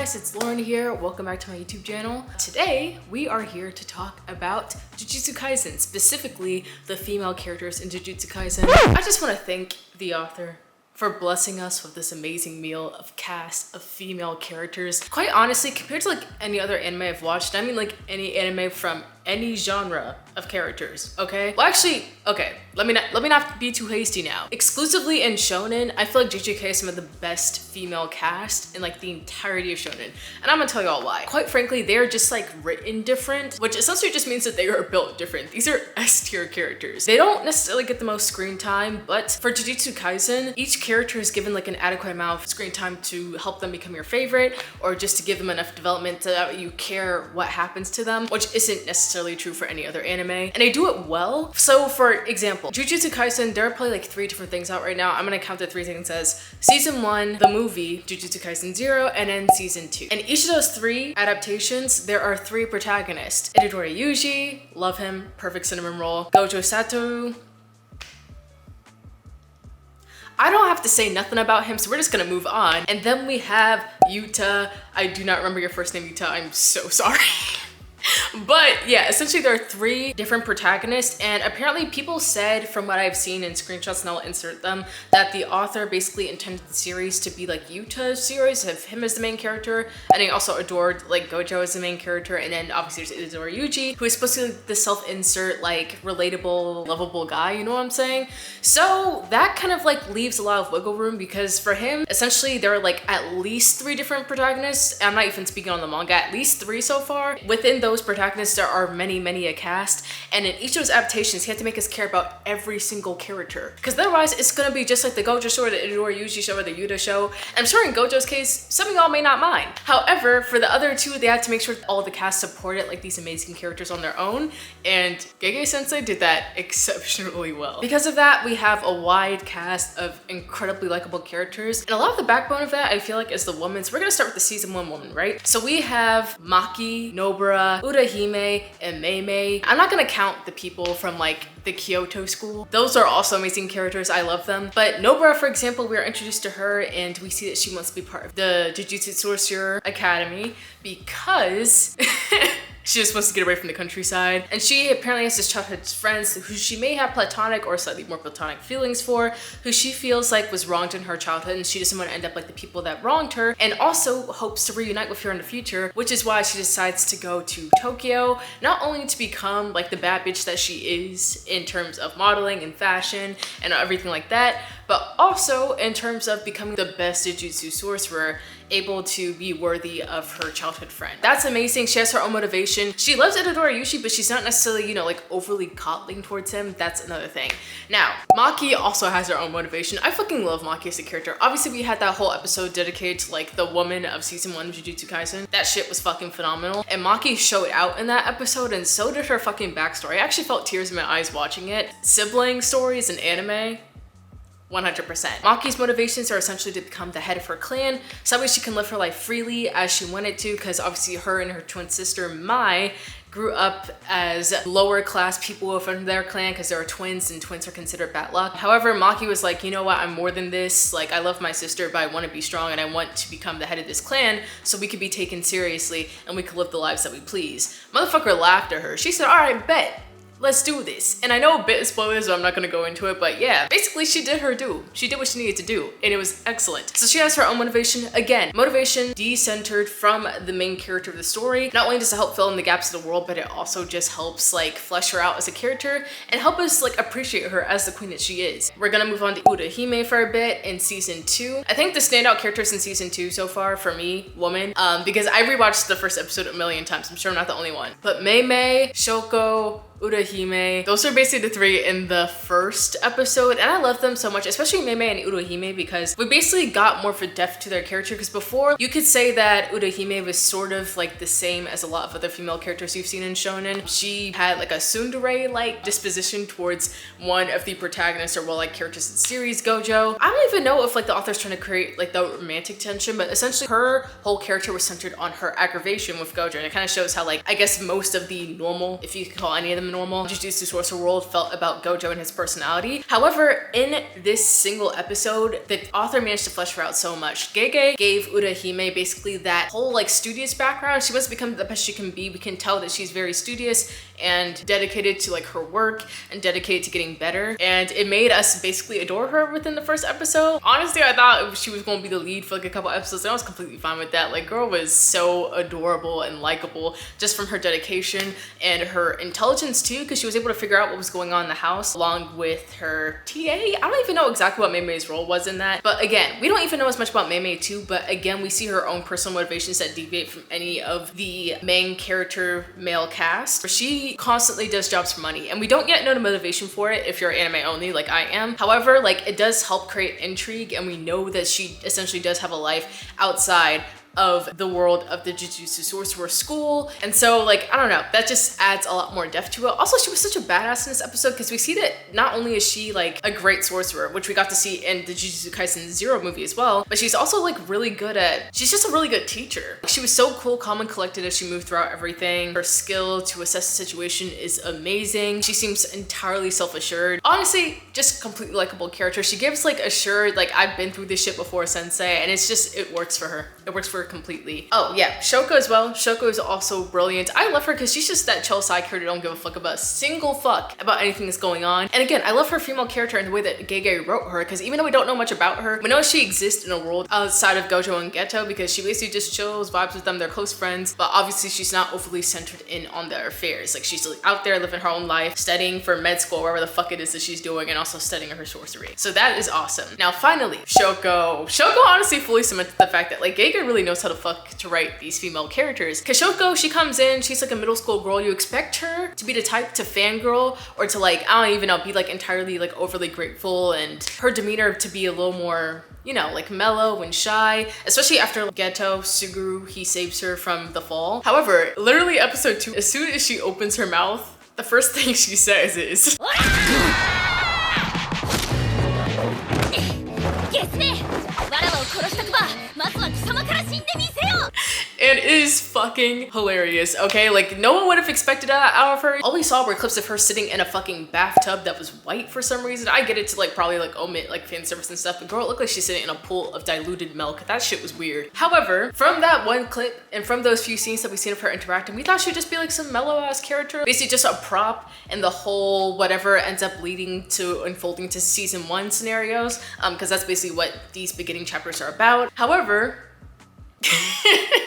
guys, it's Lauren here. Welcome back to my YouTube channel. Today, we are here to talk about Jujutsu Kaisen, specifically the female characters in Jujutsu Kaisen. I just want to thank the author for blessing us with this amazing meal of cast of female characters. Quite honestly, compared to like any other anime I've watched, I mean like any anime from any genre of characters, okay? Well, actually, okay, let me not be too hasty now. Exclusively in shonen, I feel like JJK is some of the best female cast in like the entirety of shonen. And I'm gonna tell y'all why. Quite frankly, they're just like written different, which essentially just means that they are built different. These are S-tier characters. They don't necessarily get the most screen time, but for Jujutsu Kaisen, each character is given like an adequate amount of screen time to help them become your favorite, or just to give them enough development so that you care what happens to them, which isn't necessarily true for any other anime, and they do it well. So for example, Jujutsu Kaisen, there are probably like 3 different things out right now. I'm gonna count the 3 things as season 1, the movie Jujutsu Kaisen 0, and then season 2. And each of those 3 adaptations, there are 3 protagonists. Itadori Yuji, love him, perfect cinnamon roll. Gojo Satoru, I don't have to say nothing about him, so we're just gonna move on. And then we have Yuta. I do not remember your first name, Yuta. I'm so sorry. But yeah, essentially there are 3 different protagonists, and apparently people said, from what I've seen in screenshots, and I'll insert them, that the author basically intended the series to be like Yuta's series, have him as the main character, and he also adored like Gojo as the main character, and then obviously there's Itadori Yuji, who is supposed to be like the self-insert, like relatable, lovable guy, you know what I'm saying? So that kind of like leaves a lot of wiggle room, because for him, essentially there are like at least 3 different protagonists. I'm not even speaking on the manga, at least 3 so far. Within those protagonists, there are many a cast, and in each of those adaptations he had to make us care about every single character, because otherwise it's gonna be just like the Gojo show or the Itadori Yuji show or the Yuta show. And I'm sure in Gojo's case, some of y'all may not mind. However, for the other 2, they had to make sure all the cast supported like these amazing characters on their own, and Gege Sensei did that exceptionally well. Because of that, we have a wide cast of incredibly likable characters, and a lot of the backbone of that I feel like is the women. So we're gonna start with the season 1 woman, right? So we have Maki, Nobara, Urahime, and Meimei. I'm not gonna count the people from like the Kyoto school. Those are also amazing characters, I love them. But Nobara, for example, we are introduced to her and we see that she wants to be part of the Jujutsu Sorcerer Academy because she just wants to get away from the countryside. And she apparently has this childhood friends who she may have platonic or slightly more platonic feelings for, who she feels like was wronged in her childhood, and she doesn't want to end up like the people that wronged her, and also hopes to reunite with her in the future, which is why she decides to go to Tokyo, not only to become like the bad bitch that she is in terms of modeling and fashion and everything like that, but also in terms of becoming the best Jujutsu sorcerer, able to be worthy of her childhood friend. That's amazing. She has her own motivation. She loves Itadori Yuji, but she's not necessarily, you know, like overly coddling towards him. That's another thing. Now, Maki also has her own motivation. I fucking love Maki as a character. Obviously, we had that whole episode dedicated to like the woman of season 1 of Jujutsu Kaisen. That shit was fucking phenomenal. And Maki showed out in that episode, and so did her fucking backstory. I actually felt tears in my eyes watching it. Sibling stories in anime, 100%. Maki's motivations are essentially to become the head of her clan, so that way she can live her life freely as she wanted to, because obviously her and her twin sister Mai grew up as lower class people within their clan because they are twins, and twins are considered bad luck. However, Maki was like, you know what, I'm more than this. Like, I love my sister, but I want to be strong and I want to become the head of this clan so we could be taken seriously and we could live the lives that we please. Motherfucker laughed at her. She said, all right, bet. Let's do this. And I know a bit of spoilers, so I'm not gonna go into it, but yeah, basically she did her due. She did what she needed to do, and it was excellent. So she has her own motivation. Again, motivation decentered from the main character of the story. Not only does it help fill in the gaps of the world, but it also just helps like flesh her out as a character and help us like appreciate her as the queen that she is. We're gonna move on to Urahime for a bit in season 2. I think the standout characters in season 2 so far for me, woman, because I rewatched the first episode a million times. I'm sure I'm not the only one. But Meimei, Shoko, Urahime, those are basically the 3 in the first episode, and I love them so much, especially Meimei and Urahime, because we basically got more of a depth to their character. Because before, you could say that Urahime was sort of like the same as a lot of other female characters you've seen in shonen. She had like a tsundere-like disposition towards one of the protagonists or well-liked characters in the series, Gojo. I don't even know if like the author's trying to create like the romantic tension, but essentially her whole character was centered on her aggravation with Gojo, and it kind of shows how like, I guess most of the normal, if you could call any of them the normal Jujutsu Sorcerer world felt about Gojo and his personality. However, in this single episode, the author managed to flesh her out so much. Gege gave Urahime basically that whole like studious background. She wants to become the best she can be. We can tell that she's very studious and dedicated to like her work and dedicated to getting better. And it made us basically adore her within the first episode. Honestly, I thought she was going to be the lead for like a couple episodes, and I was completely fine with that. Like, girl was so adorable and likable just from her dedication and her intelligence too, because she was able to figure out what was going on in the house along with her TA. I don't even know exactly what Mei Mei's role was in that, but again, we don't even know as much about Mei Mei too, but again, we see her own personal motivations that deviate from any of the main character male cast. She constantly does jobs for money, and we don't yet know the motivation for it if you're anime only like I am. However, like, it does help create intrigue, and we know that she essentially does have a life outside of the world of the Jujutsu Sorcerer school. And so, like, I don't know, that just adds a lot more depth to it. Also, she was such a badass in this episode because we see that not only is she like a great sorcerer, which we got to see in the Jujutsu Kaisen Zero movie as well, but she's also like really good at, she's just a really good teacher. She was so cool, calm, and collected as she moved throughout everything. Her skill to assess the situation is amazing. She seems entirely self-assured. Honestly, just completely likable character. She gives like assured, like, I've been through this shit before sensei, and it's just, it works for her. It works for her completely. Oh yeah, Shoko as well. Shoko is also brilliant. I love her because she's just that chill side character who don't give a fuck about a single fuck about anything that's going on. And again, I love her female character and the way that Gege wrote her, because even though we don't know much about her, we know she exists in a world outside of Gojo and Geto because she basically just chills, vibes with them, they're close friends, but obviously she's not overly centered in on their affairs. Like, she's like out there living her own life, studying for med school, wherever the fuck it is that she's doing, and also studying her sorcery. So that is awesome. Now finally, Shoko. Shoko honestly fully cemented the fact that like Gege really knows how to fuck to write these female characters. Kashoko, she comes in, she's like a middle school girl. You expect her to be the type to fangirl or to like, I don't even know, be like entirely like overly grateful, and her demeanor to be a little more, you know, like mellow and shy, especially after Geto, Suguru, he saves her from the fall. However, literally episode 2, as soon as she opens her mouth, the first thing she says is and it is fucking hilarious, okay? Like, no one would have expected that out of her. All we saw were clips of her sitting in a fucking bathtub that was white for some reason. I get it to like probably like omit like fan service and stuff, but girl, it looked like she's sitting in a pool of diluted milk. That shit was weird. However, from that one clip and from those few scenes that we've seen of her interacting, we thought she'd just be like some mellow ass character, basically just a prop, and the whole whatever ends up leading to unfolding to season 1 scenarios, because that's basically what these beginning chapters are about. However,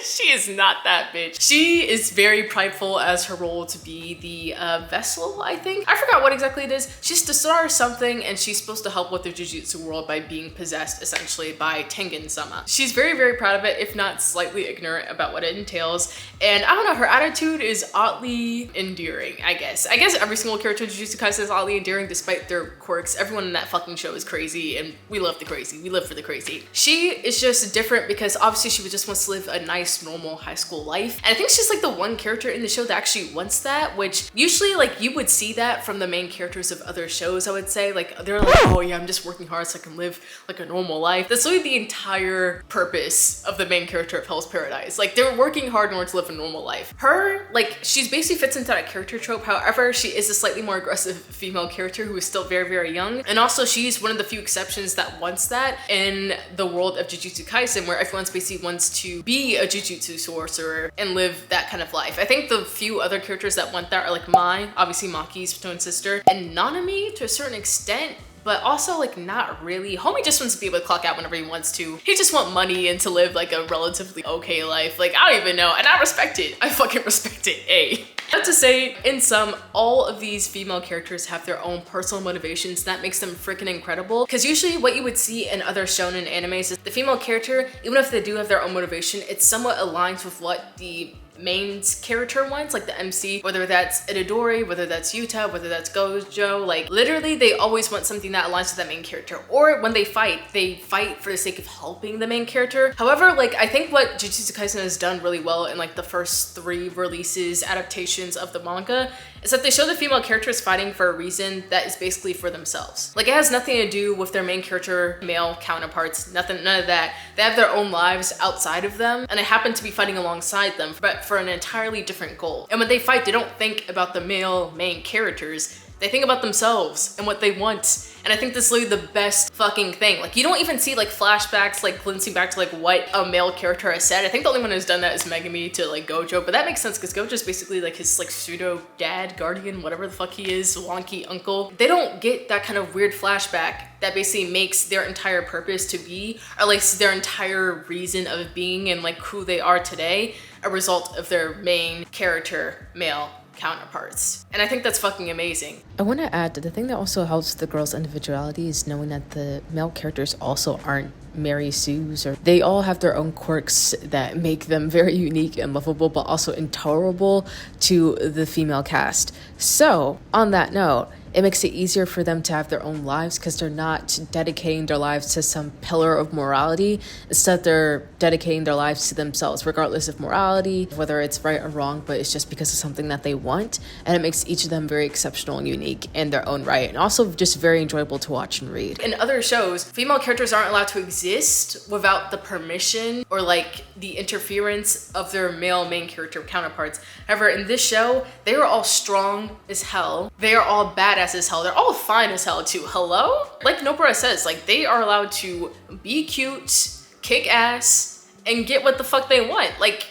she is not that bitch. She is very prideful as her role to be the vessel, I think. I forgot what exactly it is. She's the star of something, and she's supposed to help with the Jujutsu world by being possessed essentially by Tengen-sama. She's very, very proud of it, if not slightly ignorant about what it entails. And I don't know, her attitude is oddly endearing, I guess. I guess every single character in Jujutsu Kaisen is oddly endearing despite their quirks. Everyone in that fucking show is crazy, and we love the crazy. We live for the crazy. She is just different because obviously she just wants to live a nice, normal high school life. And I think she's like the one character in the show that actually wants that, which usually like you would see that from the main characters of other shows, I would say. Like, they're like, oh yeah, I'm just working hard so I can live like a normal life. That's really the entire purpose of the main character of Hell's Paradise. Like, they're working hard in order to live a normal life. Her, like, she's basically fits into that character trope. However, she is a slightly more aggressive female character who is still very, very young. And also she's one of the few exceptions that wants that in the world of Jujutsu Kaisen, where everyone's basically wants to be a Jujutsu sorcerer and live that kind of life. I think the few other characters that want that are like Mai, obviously Maki's twin sister, and Nanami to a certain extent, but also like not really. Homie just wants to be able to clock out whenever he wants to. He just wants money and to live like a relatively okay life. Like, I don't even know, and I respect it. I fucking respect it, A. Not to say, in sum, all of these female characters have their own personal motivations. That makes them freaking incredible. Because usually what you would see in other shonen animes is the female character, even if they do have their own motivation, it somewhat aligns with what the main character wants, like the MC, whether that's Itadori, whether that's Yuta, whether that's Gojo. Like, literally they always want something that aligns with that main character. Or when they fight for the sake of helping the main character. However, like, I think what Jujutsu Kaisen has done really well in like the first 3 releases, adaptations of the manga, is that they show the female characters fighting for a reason that is basically for themselves. Like, it has nothing to do with their main character male counterparts, nothing, none of that. They have their own lives outside of them, and they happen to be fighting alongside them, but for an entirely different goal. And when they fight, they don't think about the male main characters. They think about themselves and what they want. And I think this is literally the best fucking thing. Like, you don't even see like flashbacks, like glancing back to like what a male character has said. I think the only one who's done that is Megami to like Gojo, but that makes sense because Gojo's basically like his like pseudo dad, guardian, whatever the fuck he is, wonky uncle. They don't get that kind of weird flashback that basically makes their entire purpose to be, or like their entire reason of being and like who they are today, a result of their main character male counterparts. And I think that's fucking amazing. I want to add that the thing that also helps the girls' individuality is knowing that the male characters also aren't Mary Sue's, or they all have their own quirks that make them very unique and lovable, but also intolerable to the female cast. So on that note, it makes it easier for them to have their own lives because they're not dedicating their lives to some pillar of morality. Instead, they're dedicating their lives to themselves, regardless of morality, whether it's right or wrong, but it's just because of something that they want. And it makes each of them very exceptional and unique in their own right, and also just very enjoyable to watch and read. In other shows, female characters aren't allowed to exist without the permission or like the interference of their male main character counterparts. However, in this show, they are all strong as hell. They are all badass as hell. They're all fine as hell too. Hello? Like Nobara says, like they are allowed to be cute, kick ass, and get what the fuck they want. Like,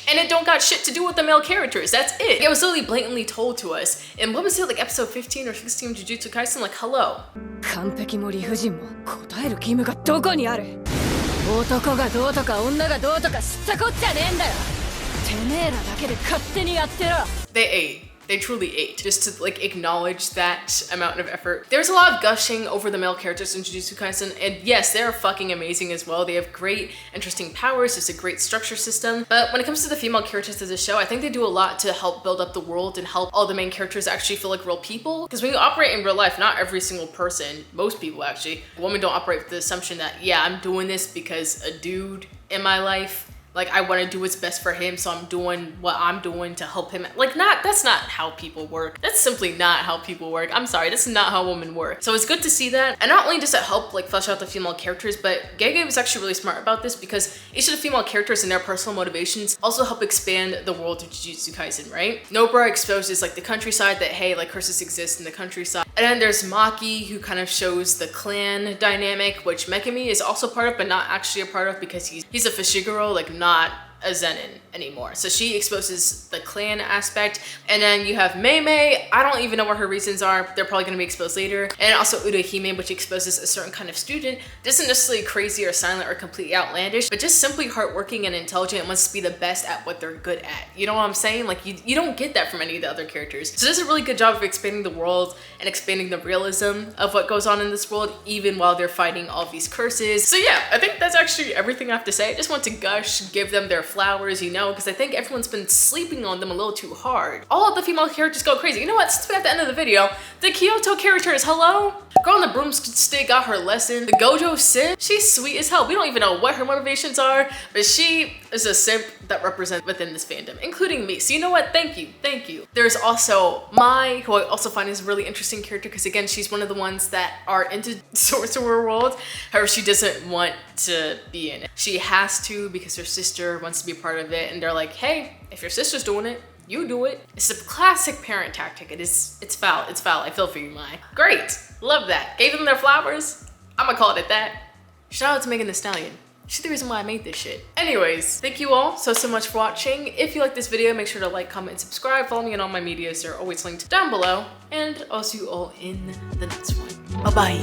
and it don't got shit to do with the male characters. That's it. It was literally blatantly told to us. And what was it, like episode 15 or 16 of Jujutsu Kaisen? Like, hello. 完璧も理不尽も答える義務がどこにある男がどうとか女がどうとか知ったこっちゃねえんだよてめえらだけで勝手にやってろ They ate. They truly ate, just to like acknowledge that amount of effort. There's a lot of gushing over the male characters in Jujutsu Kaisen, and yes, they're fucking amazing as well. They have great, interesting powers. There's a great structure system. But when it comes to the female characters of the show, I think they do a lot to help build up the world and help all the main characters actually feel like real people. Because when you operate in real life, not every single person, most people actually, women don't operate with the assumption that, yeah, I'm doing this because a dude in my life, like I want to do what's best for him, so I'm doing what I'm doing to help him. Like, that's not how people work. That's simply not how people work. I'm sorry, that's not how women work. So it's good to see that. And not only does it help like flesh out the female characters, but Gege was actually really smart about this because each of the female characters and their personal motivations also help expand the world of Jujutsu Kaisen, right? Nobara exposes like the countryside, that hey, like curses exist in the countryside. And then there's Maki, who kind of shows the clan dynamic, which Megami is also part of, but not actually a part of because he's a Fushiguro, like not a Zenin anymore. So she exposes the clan aspect. And then you have Mei Mei. I don't even know what her reasons are. They're probably going to be exposed later. And also Urahime, which exposes a certain kind of student. This isn't necessarily crazy or silent or completely outlandish, but just simply hardworking and intelligent and wants to be the best at what they're good at. You know what I'm saying? Like you don't get that from any of the other characters. So this is a really good job of expanding the world and expanding the realism of what goes on in this world, even while they're fighting all these curses. So yeah, I think that's actually everything I have to say. I just want to gush, give them their flowers, you know, because I think everyone's been sleeping on them a little too hard. All of the female characters go crazy. You know what? Since we're at the end of the video, the Kyoto characters, hello? Girl on the broomstick got her lesson. The Gojo simp, she's sweet as hell. We don't even know what her motivations are, but she is a simp that represents within this fandom, including me. So you know what? Thank you. Thank you. There's also Mai, who I also find is a really interesting character because again, she's one of the ones that are into Sorcerer World. However, she doesn't want to be in it. She has to because her sister wants to be a part of it, and they're like, hey, if your sister's doing it, you do it. It's a classic parent tactic. It's foul. It's foul. I feel for you, Mai. Great. Love that. Gave them their flowers. I'm gonna call it that. Shout out to Megan Thee Stallion. She's the reason why I made this shit. Anyways, thank you all so much for watching. If you like this video, make sure to like, comment, and subscribe. Follow me on all my medias. They're always linked down below. And I'll see you all in the next one. Bye-bye.